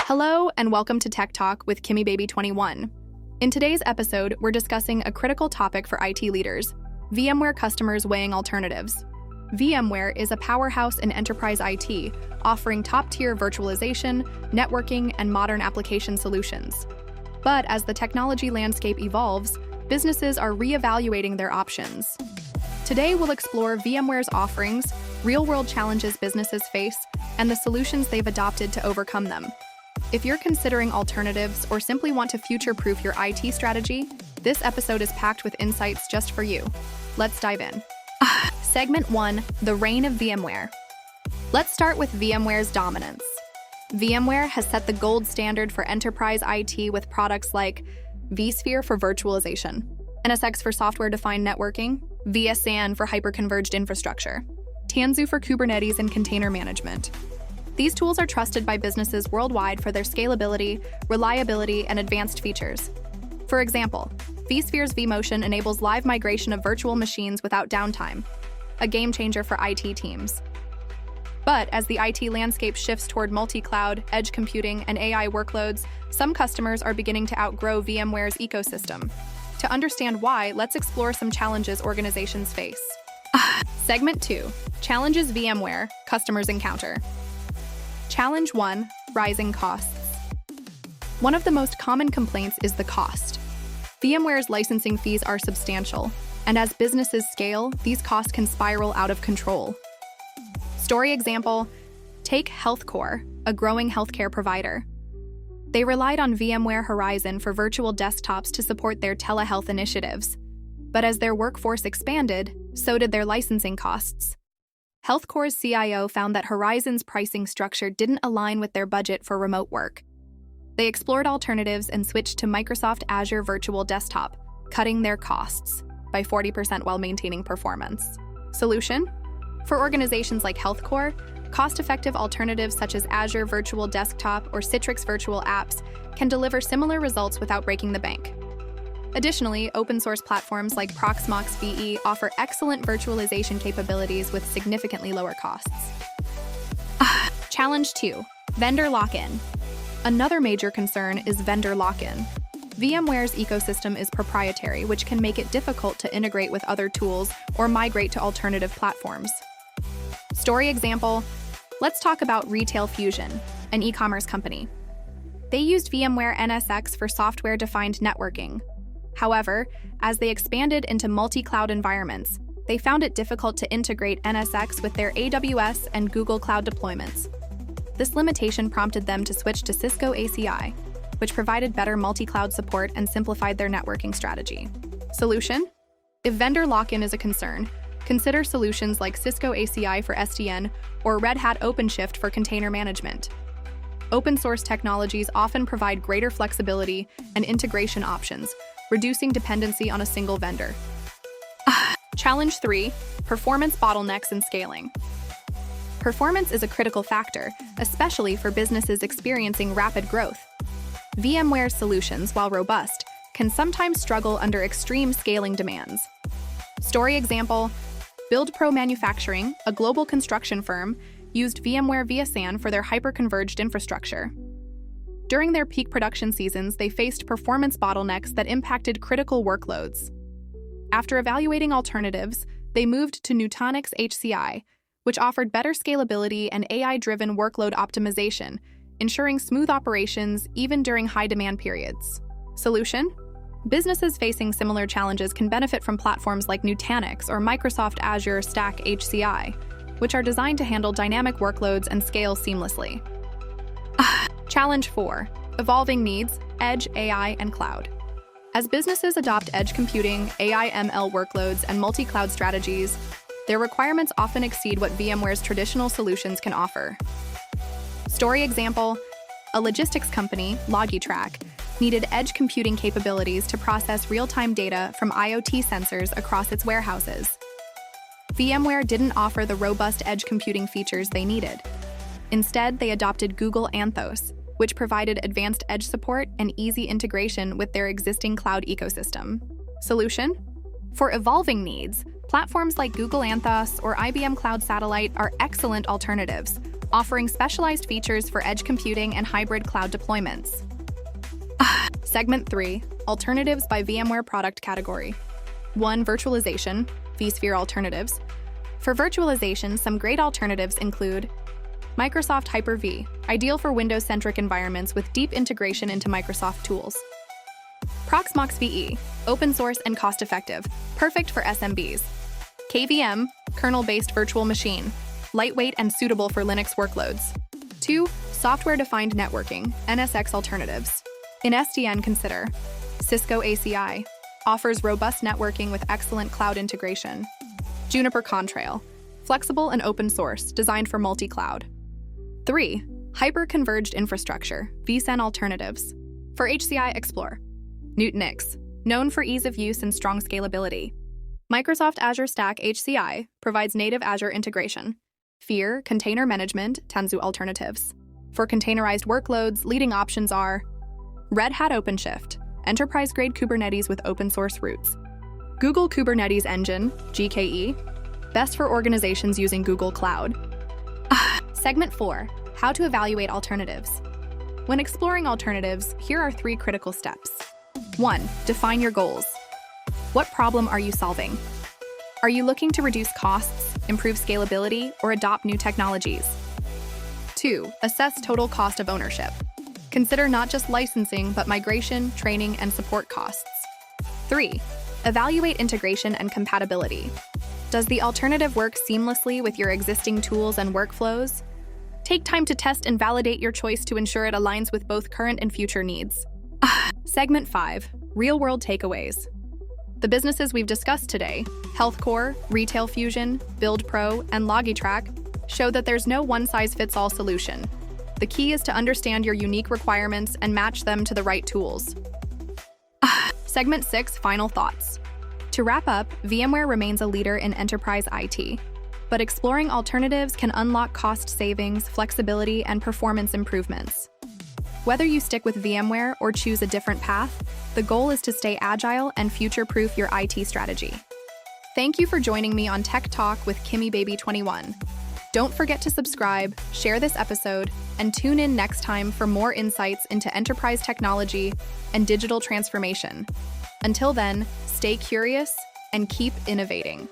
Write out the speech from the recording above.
Hello and welcome to Tech Talk with KimmyBaby21. In today's episode, we're discussing a critical topic for IT leaders: VMware customers weighing alternatives. VMware is a powerhouse in enterprise IT, offering top-tier virtualization, networking, and modern application solutions. But as the technology landscape evolves, businesses are reevaluating their options. Today, we'll explore VMware's offerings, real-world challenges businesses face, and the solutions they've adopted to overcome them. If you're considering alternatives or simply want to future-proof your IT strategy, this episode is packed with insights just for you. Let's dive in. Segment 1, the reign of VMware. Let's start with VMware's dominance. VMware has set the gold standard for enterprise IT with products like vSphere for virtualization, NSX for software-defined networking, vSAN for hyper-converged infrastructure, Tanzu for Kubernetes and container management. These tools are trusted by businesses worldwide for their scalability, reliability, and advanced features. For example, vSphere's vMotion enables live migration of virtual machines without downtime, a game changer for IT teams. But as the IT landscape shifts toward multi-cloud, edge computing, and AI workloads, some customers are beginning to outgrow VMware's ecosystem. To understand why, let's explore some challenges organizations face. Segment 2, challenges VMware customers encounter. Challenge 1, rising costs. One of the most common complaints is the cost. VMware's licensing fees are substantial, and as businesses scale, these costs can spiral out of control. Story example, take HealthCore, a growing healthcare provider. They relied on VMware Horizon for virtual desktops to support their telehealth initiatives. But as their workforce expanded, so did their licensing costs. HealthCore's CIO found that Horizon's pricing structure didn't align with their budget for remote work. They explored alternatives and switched to Microsoft Azure Virtual Desktop, cutting their costs by 40% while maintaining performance. Solution? For organizations like HealthCore, cost-effective alternatives such as Azure Virtual Desktop or Citrix Virtual Apps can deliver similar results without breaking the bank. Additionally, open-source platforms like Proxmox VE offer excellent virtualization capabilities with significantly lower costs. Challenge 2, vendor lock-in. Another major concern is vendor lock-in. VMware's ecosystem is proprietary, which can make it difficult to integrate with other tools or migrate to alternative platforms. Story example, let's talk about Retail Fusion, an e-commerce company. They used VMware NSX for software-defined networking. However, as they expanded into multi-cloud environments, they found it difficult to integrate NSX with their AWS and Google Cloud deployments. This limitation prompted them to switch to Cisco ACI, which provided better multi-cloud support and simplified their networking strategy. Solution? If vendor lock-in is a concern, consider solutions like Cisco ACI for SDN or Red Hat OpenShift for container management. Open-source technologies often provide greater flexibility and integration options, reducing dependency on a single vendor. Challenge 3, performance bottlenecks and scaling. Performance is a critical factor, especially for businesses experiencing rapid growth. VMware solutions, while robust, can sometimes struggle under extreme scaling demands. Story example, BuildPro Manufacturing, a global construction firm, used VMware vSAN for their hyper-converged infrastructure. During their peak production seasons, they faced performance bottlenecks that impacted critical workloads. After evaluating alternatives, they moved to Nutanix HCI, which offered better scalability and AI-driven workload optimization, ensuring smooth operations even during high-demand periods. Solution? Businesses facing similar challenges can benefit from platforms like Nutanix or Microsoft Azure Stack HCI, which are designed to handle dynamic workloads and scale seamlessly. Challenge 4, evolving needs, edge, AI, and cloud. As businesses adopt edge computing, AI/ML workloads, and multi-cloud strategies, their requirements often exceed what VMware's traditional solutions can offer. Story example, a logistics company, LogiTrack, needed edge computing capabilities to process real-time data from IoT sensors across its warehouses. VMware didn't offer the robust edge computing features they needed. Instead, they adopted Google Anthos, which provided advanced edge support and easy integration with their existing cloud ecosystem. Solution? For evolving needs, platforms like Google Anthos or IBM Cloud Satellite are excellent alternatives, offering specialized features for edge computing and hybrid cloud deployments. Segment 3, Alternatives by VMware Product Category. 1. Virtualization, vSphere alternatives. For virtualization, some great alternatives include Microsoft Hyper-V, ideal for Windows-centric environments with deep integration into Microsoft tools. Proxmox VE, open source and cost-effective, perfect for SMBs. KVM, kernel-based virtual machine, lightweight and suitable for Linux workloads. 2. Software-defined networking, NSX alternatives. In SDN, consider Cisco ACI, offers robust networking with excellent cloud integration. Juniper Contrail, flexible and open source, designed for multi-cloud. 3. Hyper-converged infrastructure, vSAN alternatives. For HCI, explore Nutanix, known for ease of use and strong scalability. Microsoft Azure Stack HCI provides native Azure integration. FEAR, container management, Tanzu alternatives. For containerized workloads, leading options are Red Hat OpenShift, enterprise-grade Kubernetes with open-source roots. Google Kubernetes Engine, GKE, best for organizations using Google Cloud. Segment 4, How to evaluate alternatives. When exploring alternatives, here are 3 critical steps. 1. Define your goals. What problem are you solving? Are you looking to reduce costs, improve scalability, or adopt new technologies? 2. Assess total cost of ownership. Consider not just licensing, but migration, training, and support costs. 3. Evaluate integration and compatibility. Does the alternative work seamlessly with your existing tools and workflows? Take time to test and validate your choice to ensure it aligns with both current and future needs. Segment 5, Real-world takeaways. The businesses we've discussed today, HealthCore, Retail Fusion, BuildPro, and LogiTrack, show that there's no one-size-fits-all solution. The key is to understand your unique requirements and match them to the right tools. Segment 6, Final thoughts. To wrap up, VMware remains a leader in enterprise IT, but exploring alternatives can unlock cost savings, flexibility, and performance improvements. Whether you stick with VMware or choose a different path, the goal is to stay agile and future-proof your IT strategy. Thank you for joining me on Tech Talk with Kimmy Baby 21. Don't forget to subscribe, share this episode, and tune in next time for more insights into enterprise technology and digital transformation. Until then, stay curious and keep innovating.